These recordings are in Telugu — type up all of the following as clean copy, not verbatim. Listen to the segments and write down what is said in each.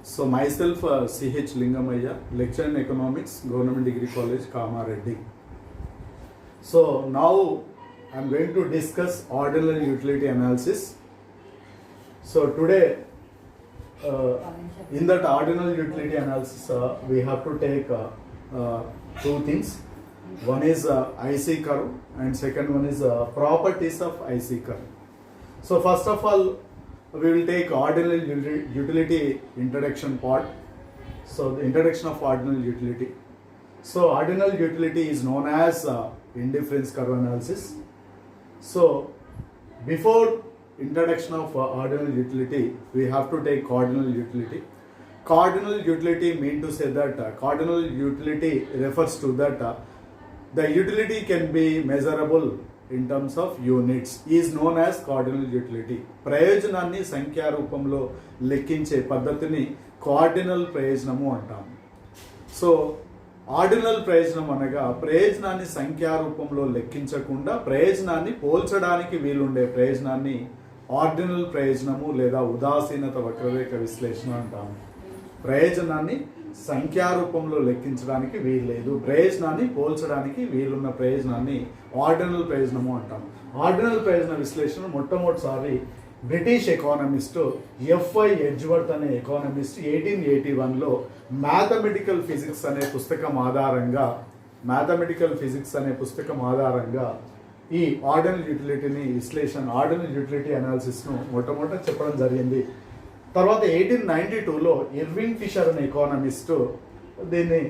So myself CH Lingamaya, lecturer in economics, Government Degree College, Kamareddy. So now I am going to discuss ordinal utility analysis. So today in that ordinal utility analysis we have to take two things. One is IC curve and second one is properties of IC curve. So first of all, we will take ordinal utility introduction part. So the introduction of ordinal utility. So ordinal utility is known as indifference curve analysis. So before introduction of ordinal utility, we have to take cardinal utility. Cardinal utility mean to say that cardinal utility refers to that the utility can be measurable in terms of units is known as cardinal utility. ప్రయోజనాన్ని సంఖ్యా రూపంలో లెక్కించే పద్ధతిని కార్డినల్ ప్రయోజనము అంటాము. సో ఆర్డినల్ ప్రయోజనం అనగా ప్రయోజనాన్ని సంఖ్యా రూపంలో లెక్కించకుండా ప్రయోజనాన్ని పోల్చడానికి వీలుండే ప్రయోజనాన్ని ఆర్డినల్ ప్రయోజనము లేదా ఉదాసీనత వక్రరేఖ విశ్లేషణ అంటాము. ప్రయోజనాన్ని సంఖ్యారూపంలో లెక్కించడానికి వీల్లేదు, ప్రయోజనాన్ని పోల్చడానికి వీలున్న ప్రయోజనాన్ని ఆర్డినల్ ప్రయోజనము అంటాము. ఆర్డినల్ ప్రయోజన విశ్లేషణ మొట్టమొదటిసారి బ్రిటిష్ ఎకానమిస్ట్ ఎఫ్ఐ ఎడ్జ్వర్త్ అనే ఎకానమిస్ట్ 1881లో మ్యాథమెటికల్ ఫిజిక్స్ అనే పుస్తకం ఆధారంగా ఈ ఆర్డినల్ యూటిలిటీని ఆర్డినల్ యూటిలిటీ అనాలిసిస్ను మొట్టమొదట చెప్పడం జరిగింది. తర్వాత 1892లో ఇర్వింగ్ ఫిషర్ అనే ఎకానమిస్ట్ దీన్ని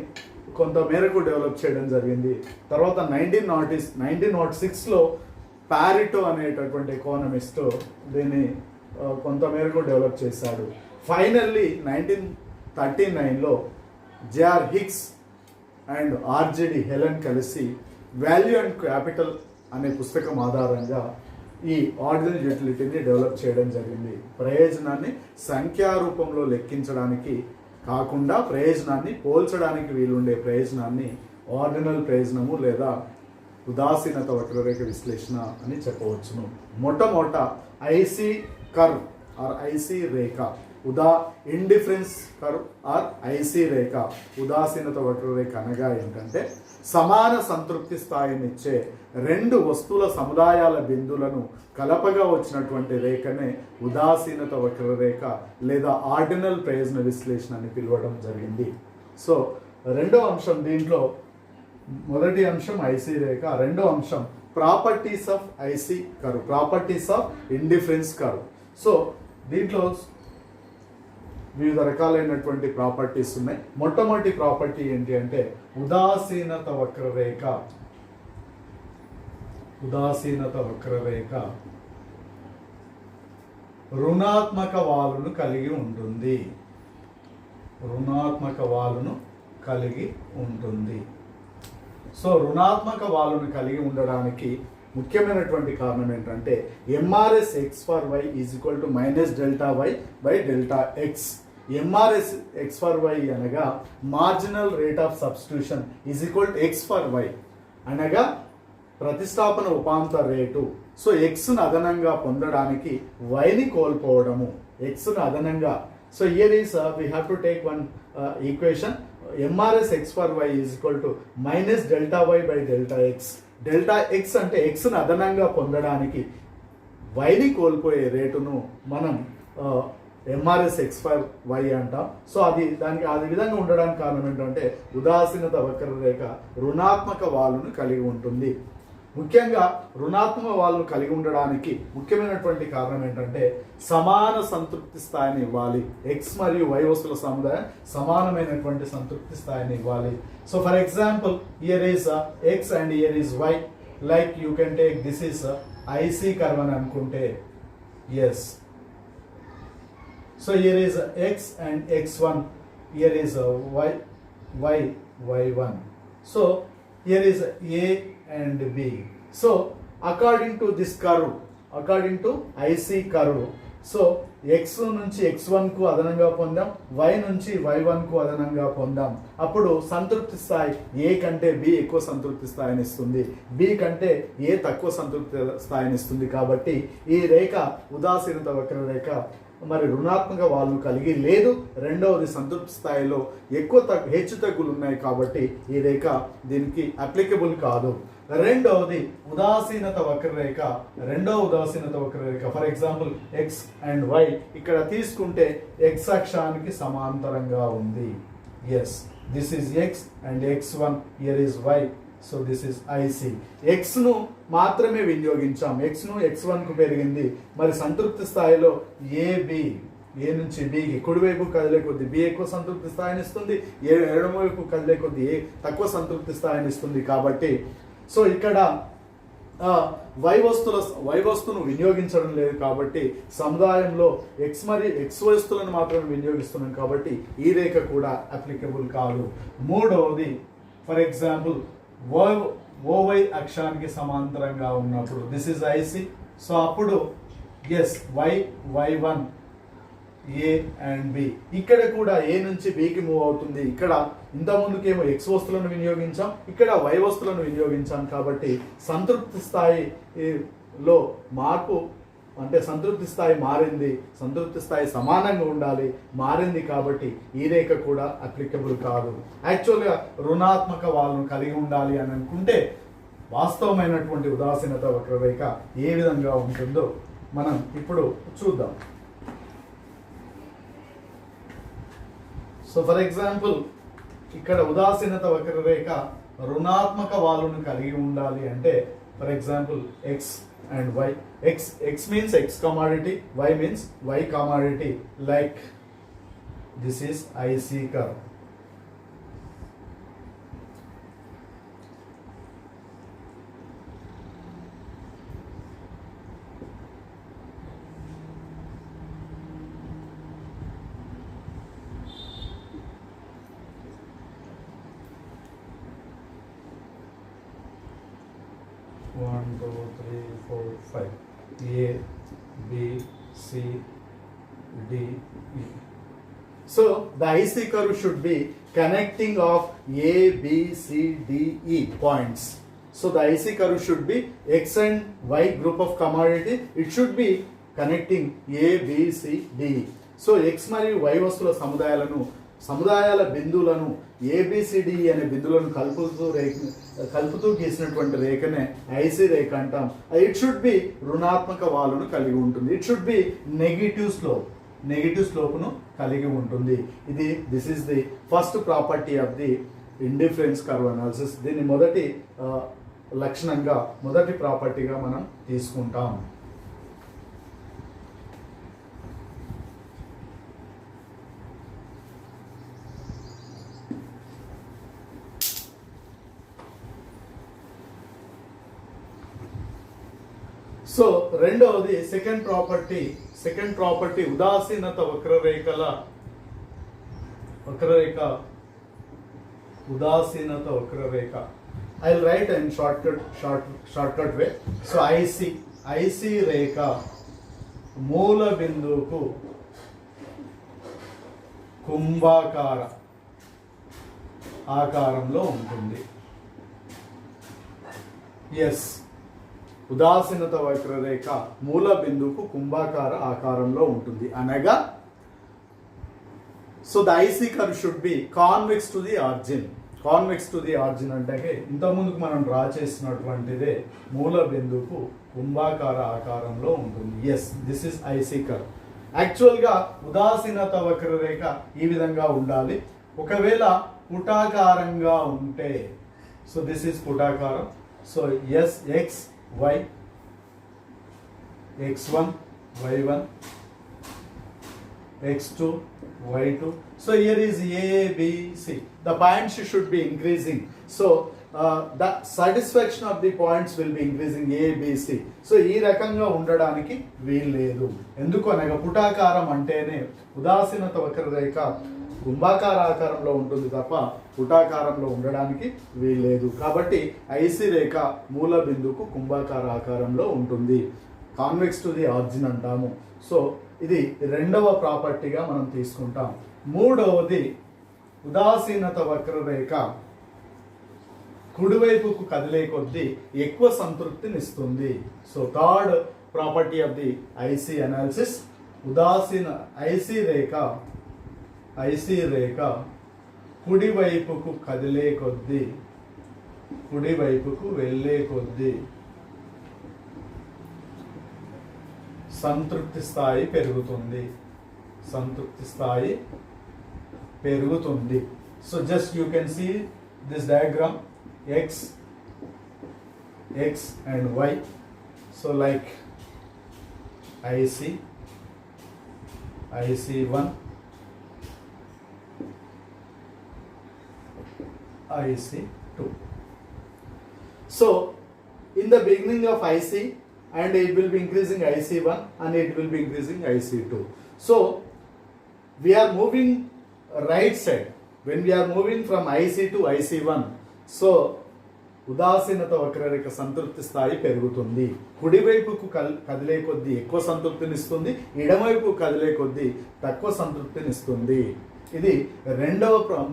కొంత మేరకు డెవలప్ చేయడం జరిగింది. తర్వాత 1906లో పారిటో అనేటటువంటి ఎకానమిస్ట్ దీన్ని కొంత మేరకు డెవలప్ చేశాడు. ఫైనల్లీ 1939లో J R Hicks and R G D Allen కలిసి వాల్యూ అండ్ క్యాపిటల్ అనే పుస్తకం ఆధారంగా ఈ ఆర్డినల్ యూటిలిటీని డెవలప్ చేయడం జరిగింది. ప్రయోజనాన్ని సంఖ్యారూపంలో లెక్కించడానికి కాకుండా ప్రయోజనాన్ని పోల్చడానికి వీలుండే ప్రయోజనాన్ని ఆర్డినల్ ప్రయోజనము లేదా ఉదాసీనత వక్రరేఖ విశ్లేషణ అని చెప్పవచ్చును. మొట్టమొదట ఐసి కర్వ్ ఆర్ ఐసి రేఖ, ఇండిఫరెన్స్ కర్వ్ ఆర్ ఐసి రేఖ, ఉదాసీనత వక్రరేఖ అనగా ఏంటంటే సమాన సంతృప్తి స్థాయినిచ్చే రెండు వస్తువుల సముదాయాల బిందులను కలపగా వచ్చినటువంటి రేఖనే ఉదాసీనత వక్రరేఖ లేదా ఆర్డినల్ ప్రయోజన విశ్లేషణ అని పిలవడం జరిగింది. సో రెండో అంశం, దీంట్లో మొదటి అంశం ఐసి రేఖ, రెండో అంశం properties of IC curve, properties of indifference curve. So దీంట్లో వివిధ రకాలైనటువంటి ప్రాపర్టీస్ ఉన్నాయి. మొట్టమొదటి ప్రాపర్టీ ఏంటి అంటే ఉదాసీనత వక్రరేఖ రుణాత్మక వాలును కలిగి ఉంటుంది. సో రుణాత్మక వాలును కలిగి ఉండడానికి ముఖ్యమైనటువంటి కారణం ఏంటంటే MRS X for why is equal to minus delta why by delta x. MRS X for y అనగా marginal rate of substitution is equal to x for y అనగా ప్రతిస్థాపన ఉపాంత రేటు. సో ఎక్స్ను అదనంగా పొందడానికి వైని కోల్పోవడము, ఎక్స్ను అదనంగా. So here is we have to take one equation, MRS X for why is equal to minus delta why by delta X. Delta X అంటే ఎక్స్ను అదనంగా పొందడానికి వైని కోల్పోయే రేటును మనం ఎంఆర్ఎస్ ఎక్స్ ఫర్ వై అంటాం. సో అది విధంగా ఉండడానికి కారణం ఏంటంటే ఉదాసీనత వక్రరేఖ రుణాత్మక వాలును కలిగి ఉంటుంది. ముఖ్యంగా రుణాత్మక వాలును కలిగి ఉండడానికి ముఖ్యమైనటువంటి కారణం ఏంటంటే సమాన సంతృప్తి స్థాయిని ఇవ్వాలి. ఎక్స్ మరియు వై వస్తువుల సముదాయం సమానమైనటువంటి సంతృప్తి స్థాయిని ఇవ్వాలి. So for example here is X and here is Y, like you can take this is IC curve అని అనుకుంటే, yes. So here is X and x1, here is y1. So here is a and b. So according to this curve, according to IC curve, so x నుంచి x1 కు అదనంగా పొందాం, y నుంచి y1 కు అదనంగా పొందాం. అప్పుడు సంతృప్తి స్థాయి a కంటే b ఎక్కువ సంతృప్తి స్థాయిని ఇస్తుంది, b కంటే a తక్కువ సంతృప్తి స్థాయిని ఇస్తుంది. కాబట్టి ఈ రేఖ ఉదాసీనత వక్రరేఖ మరి రుణాత్మక వాలును కలిగి లేదు. రెండవది సంతృప్తి స్థాయిలో ఎక్కువ హెచ్చు తగ్గులు ఉన్నాయి కాబట్టి ఈ రేఖ దీనికి అప్లికబుల్ కాదు. రెండవది ఉదాసీనత వక్రరేఖ. For example x and y ఇక్కడ తీసుకుంటే ఎక్స్ అక్షానికి సమాంతరంగా ఉంది. Yes, this is x and x1, here is y. So this is IC. ఎక్స్ను మాత్రమే వినియోగించాం, ఎక్స్ను x1 కు పెరిగింది. మరి సంతృప్తి స్థాయిలో ఏ నుంచి బికి కుడివైపు కదిలే కొద్ది బి ఎక్కువ సంతృప్తి స్థాయిని ఇస్తుంది, ఎడమవైపు కదిలే కొద్ది ఏ తక్కువ సంతృప్తి స్థాయిని ఇస్తుంది. కాబట్టి సో ఇక్కడ వై వస్తువును వినియోగించడం లేదు కాబట్టి సముదాయంలో ఎక్స్ మరియు ఎక్స్ వస్తువులను మాత్రమే వినియోగిస్తున్నాం కాబట్టి ఈ రేఖ కూడా అప్లికబుల్ కాదు. మూడవది ఫర్ ఎగ్జాంపుల్ ఓవై అక్షానికి సమాంతరంగా ఉన్నప్పుడు దిస్ ఇస్ ఐసి. సో అప్పుడు yes Y one A and B. ఇక్కడ కూడా ఏ నుంచి బికి మూవ్ అవుతుంది. ఇక్కడ ఇంత ముందుకేమో ఎక్స్ వస్తువులను వినియోగించాం, ఇక్కడ వై వస్తువులను వినియోగించాం. కాబట్టి సంతృప్తి స్థాయిలో మార్పు అంటే సంతృప్తి స్థాయి మారింది, సంతృప్తి స్థాయి సమానంగా ఉండాలి, మారింది. కాబట్టి ఈ రేఖ కూడా అప్లికబుల్ కాదు. యాక్చువల్గా రుణాత్మక వాలును కలిగి ఉండాలి అని అనుకుంటే వాస్తవమైనటువంటి ఉదాసీనత వక్రరేఖ ఏ విధంగా ఉంటుందో మనం ఇప్పుడు చూద్దాం. సో ఫర్ ఎగ్జాంపుల్ ఇక్కడ ఉదాసీనత వక్రరేఖ రుణాత్మక వాలును కలిగి ఉండాలి అంటే for example X and y. X means x commodity, y means y commodity. Like this is IC curve. One, two, three, four, five. A, B, C, D, E. So the IC curve should be connecting of A, B, C, D, E points. So the IC curve should be X and Y group of commodity. It should be connecting A, B, C, D, E. So X మరియు Y వస్తువుల సముదాయాల బిందువులను ABCD అనే బిందువులను కలుపుతూ గీసినటువంటి రేఖనే ఐసి రేఖ అంటాం. ఇట్ షుడ్ బి రుణాత్మక వాలును కలిగి ఉంటుంది. ఇట్ షుడ్ బి నెగిటివ్ స్లోప్ను కలిగి ఉంటుంది. This is the first property of the indifference curve analysis. దీన్ని మొదటి ప్రాపర్టీగా మనం తీసుకుంటాం. సో రెండవది సెకండ్ ప్రాపర్టీ ఉదాసీనత వక్రరేఖ I will write in shortcut way. So IC రేఖ మూల బిందువుకు కుంభాకార ఆకారంలో ఉంటుంది. ఎస్, ఉదాసీనత వక్రరేఖ మూల బిందువుకు కుంభాకార ఆకారంలో ఉంటుంది అనగా so the IC curve should be convex to the origin అంటే ఇంతకుముందుకు మనం డ్రా చేసినటువంటిదే మూల బిందువుకు కుంభాకార ఆకారంలో ఉంటుంది. Yes, this is IC curve. యాక్చువల్గా ఉదాసీనత వక్రరేఖ ఈ విధంగా ఉండాలి. ఒకవేళ పుటాకారంగా ఉంటే సో దిస్ ఇస్ పుటాకారం. So yes x y, x1, y1, x2, y2. So here is A, B, C. The points should be increasing. So the satisfaction of the points will be increasing A, B, C. So ఈ రకంగా ఉండడానికి వీల్లేదు. ఎందుకు అనగా పుటాకారం అంటేనే ఉదాసీనత వక్రరేఖ కుంభాకార ఆకారంలో ఉంటుంది తప్ప పుటాకారంలో ఉండడానికి వీల్లేదు. కాబట్టి ఐసి రేఖ మూల బిందువుకు కుంభాకార ఆకారంలో ఉంటుంది. కాన్వెక్స్ టు ది ఆర్జిన్ అంటాము. సో ఇది రెండవ ప్రాపర్టీగా మనం తీసుకుంటాం. మూడవది ఉదాసీనత వక్రరేఖ కుడివైపుకు కదిలే కొద్దీ ఎక్కువ సంతృప్తిని ఇస్తుంది. So third property of the IC analysis ఉదాసీన ఐసి రేఖ కుడివైపుకు కదిలే కొద్దీ, కుడివైపుకు వెళ్ళే కొద్దీ సంతృప్తి స్థాయి పెరుగుతుంది. సంతృప్తి స్థాయి పెరుగుతుంది. So just you can see this diagram x and y. So like IC1, IC2. So in the beginning of IC, and it will be increasing IC1 and it will be increasing IC2. So we are moving right side. When we are moving from IC to IC1, so ఉదాసీనత వక్రరేఖ సంతృప్తి స్థాయి పెరుగుతుంది. కుడివైపుకు కదిలే కొద్దీ ఎక్కువ సంతృప్తినిస్తుంది, ఎడమవైపు కదిలే కొద్దీ తక్కువ సంతృప్తినిస్తుంది. ఇది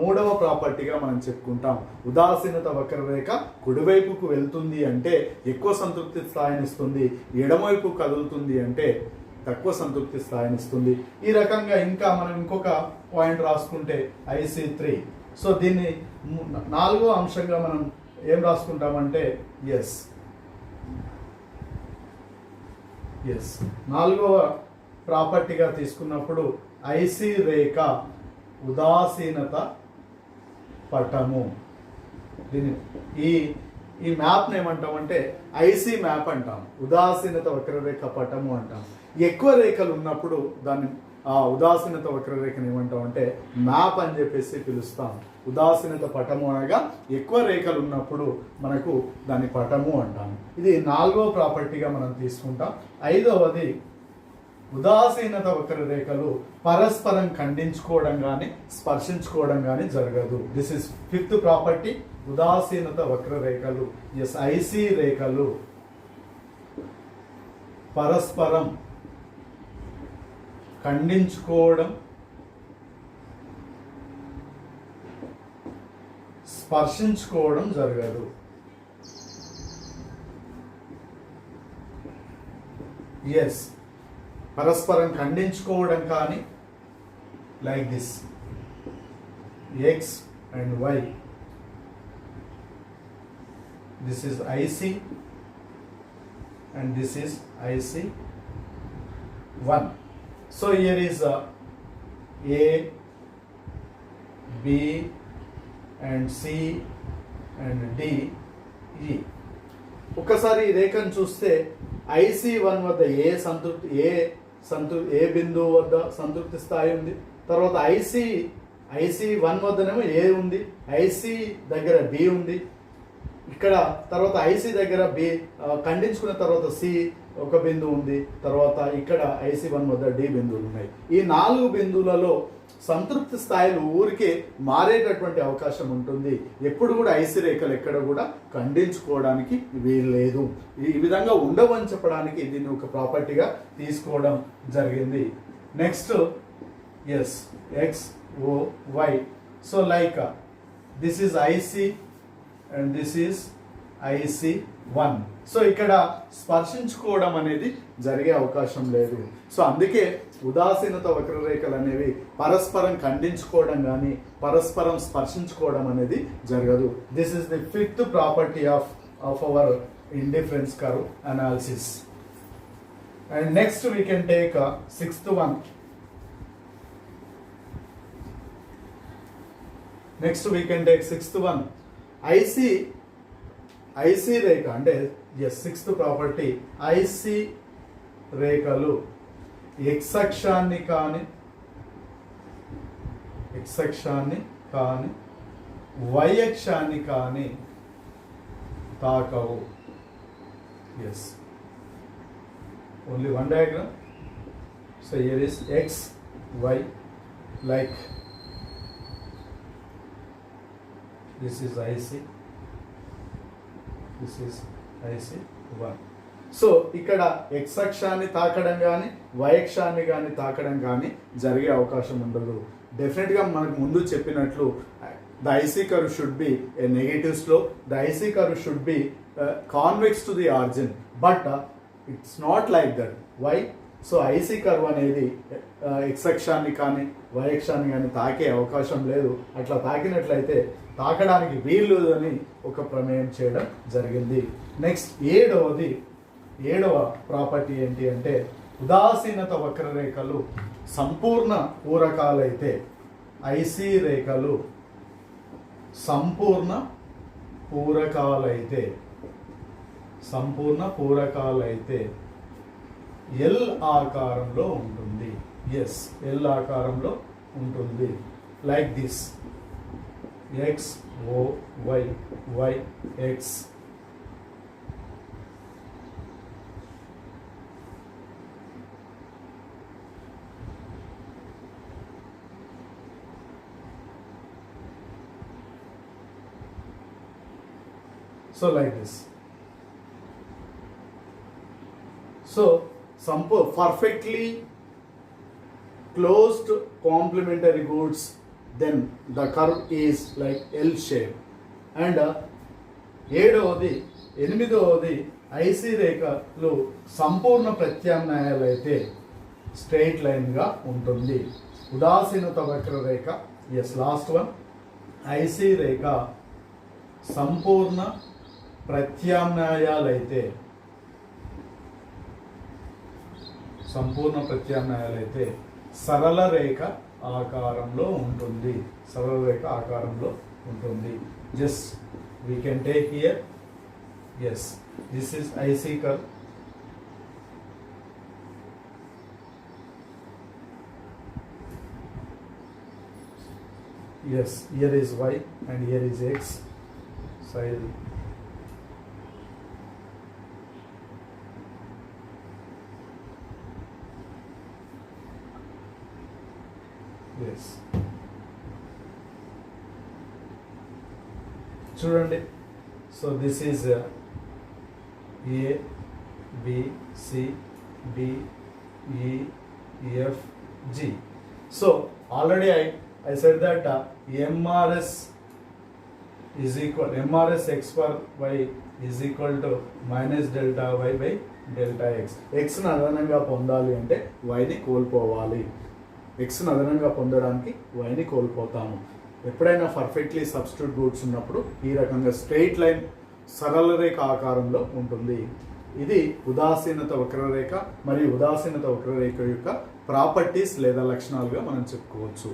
మూడవ ప్రాపర్టీగా మనం చెప్పుకుంటాం. ఉదాసీనత వక్రరేఖ కుడివైపుకు వెళ్తుంది అంటే ఎక్కువ సంతృప్తి స్థాయినిస్తుంది, ఎడమవైపు కదులుతుంది అంటే తక్కువ సంతృప్తి స్థాయినిస్తుంది. ఈ రకంగా ఇంకా మనం ఇంకొక పాయింట్ రాసుకుంటే IC3. సో దీన్ని నాలుగో అంశంగా మనం ఏం రాసుకుంటామంటే ఎస్ నాలుగవ ప్రాపర్టీగా తీసుకున్నప్పుడు ఐసి రేఖ ఉదాసీనత పటము. దీన్ని ఈ మ్యాప్ని ఏమంటామంటే ఐసి మ్యాప్ అంటాం, ఉదాసీనత వక్రరేఖ పటము అంటాం. ఎక్కువ రేఖలు ఉన్నప్పుడు దాన్ని ఆ ఉదాసీనత వక్రరేఖను ఏమంటామంటే మ్యాప్ అని చెప్పేసి పిలుస్తాం. ఉదాసీనత పటము అనగా ఎక్కువ రేఖలు ఉన్నప్పుడు మనకు దాని పటము అంటాము. ఇది నాలుగవ ప్రాపర్టీగా మనం తీసుకుంటాం. ఐదవది ఉదాసీనత వక్రరేఖలు పరస్పరం ఖండించుకోవడం కానీ స్పర్శించుకోవడం కానీ జరగదు. This is fifth property. ఉదాసీనత వక్రరేఖలు ఐసి రేఖలు పరస్పరం ఖండించుకోవడం స్పర్శించుకోవడం జరగదు. పరస్పరం ఖండించుకోవడం కానీ like this X and Y, this is IC and this is IC1. So here is A, B and C and D, E. ఒకసారి ఈ రేఖను చూస్తే IC1 వద్ద ఏ బిందువు వద్ద సంతృప్తి స్థాయి ఉంది, తర్వాత IC1 వద్దనేమో ఏ ఉంది, IC దగ్గర B ఉంది, ఇక్కడ తర్వాత ఐసి దగ్గర బి ఖండించుకున్న తర్వాత సి ఒక బిందువు ఉంది, తర్వాత ఇక్కడ IC1 వద్ద డి బిందువులు ఉన్నాయి. ఈ 4 బిందువులలో సంతృప్తి స్థాయిలు ఊరికే మారేటటువంటి అవకాశం ఉంటుంది. ఎప్పుడు కూడా ఐసి రేఖలు ఎక్కడ కూడా ఖండించుకోవడానికి వీల్లేదు. ఈ విధంగా ఉండవని చెప్పడానికి దీన్ని ఒక ప్రాపర్టీగా తీసుకోవడం జరిగింది. Next X O Y. So like this is IC and this is IC1. So ఇక్కడ స్పర్శించుకోవడం అనేది జరిగే అవకాశం లేదు. సో అందుకే ఉదాసీనత వక్రరేఖలు అనేవి పరస్పరం ఖండించుకోవడం కానీ పరస్పరం స్పర్శించుకోవడం అనేది జరగదు. This is the fifth property of our indifference curve analysis. And next we can take sixth one. IC రేఖ అంటే సిక్స్త్ ప్రాపర్టీ. ఐసి రేఖలు ఎక్స్ అక్షాన్ని కానీ వై అక్షాన్ని కానీ తాకవు. Only one diagram. So here is x y, like this is IC, this is IC1. So ఇక్కడ ఎక్స్ అక్షాన్ని తాకడం కానీ వై అక్షాన్ని కానీ తాకడం కానీ జరిగే అవకాశం ఉండదు. డెఫినెట్గా మనకు ముందు చెప్పినట్లు the IC curve should be a negative slope, the IC curve should be convex to the origin, but it's not like that. Why? So IC curve అనేది ఎక్స్ అక్షాన్ని కానీ వై అక్షాన్ని కానీ తాకే అవకాశం లేదు. అట్లా తాకినట్లయితే తాకడానికి వీలు అని ఒక ప్రమేయం చేయడం జరిగింది. నెక్స్ట్ ఏడవ ప్రాపర్టీ ఏంటి అంటే ఉదాసీనత వక్రరేఖలు సంపూర్ణ పూరకాలైతే, ఐసీ రేఖలు సంపూర్ణ పూరకాలైతే ఎల్ ఆకారంలో ఉంటుంది. ఎస్, ఎల్ ఆకారంలో ఉంటుంది. Like this, X O Y, Y X. So like this. So some perfectly closed complementary goods, then the curve is like L shape. And ఎనిమిదవది ఐసీ రేఖలు సంపూర్ణ ప్రత్యామ్నాయాలు అయితే స్ట్రైట్ లైన్గా ఉంటుంది. ఉదాసీనత వక్రరేఖ, ఎస్ లాస్ట్ వన్, ఐసీ రేఖ సంపూర్ణ ప్రత్యామ్నాయాలైతే సరళ రేఖ ఆకారంలో ఉంటుంది. Just we can take here, yes this is IC curve. Yes, here is y and here is x. So yes, చూడండి. So this is A, B, C, D, E, F, G. So already I said that MRS x per y is equal to minus delta y by delta x. Xను అదనంగా పొందాలి అంటే yని కోల్పోవాలి. Xను అదనంగా పొందడానికి yని కోల్పోతాము. ఎప్పుడైనా పర్ఫెక్ట్లీ సబ్స్టిట్యూట్ గూడ్స్ ఉన్నప్పుడు ఈ రకంగా స్ట్రెయిట్ లైన్ సరళ రేఖ ఆకారంలో ఉంటుంది. ఇది ఉదాసీనత వక్రరేఖ మరియు ఉదాసీనత వక్రరేఖ యొక్క ప్రాపర్టీస్ లేదా లక్షణాలుగా మనం చెప్పుకోవచ్చు.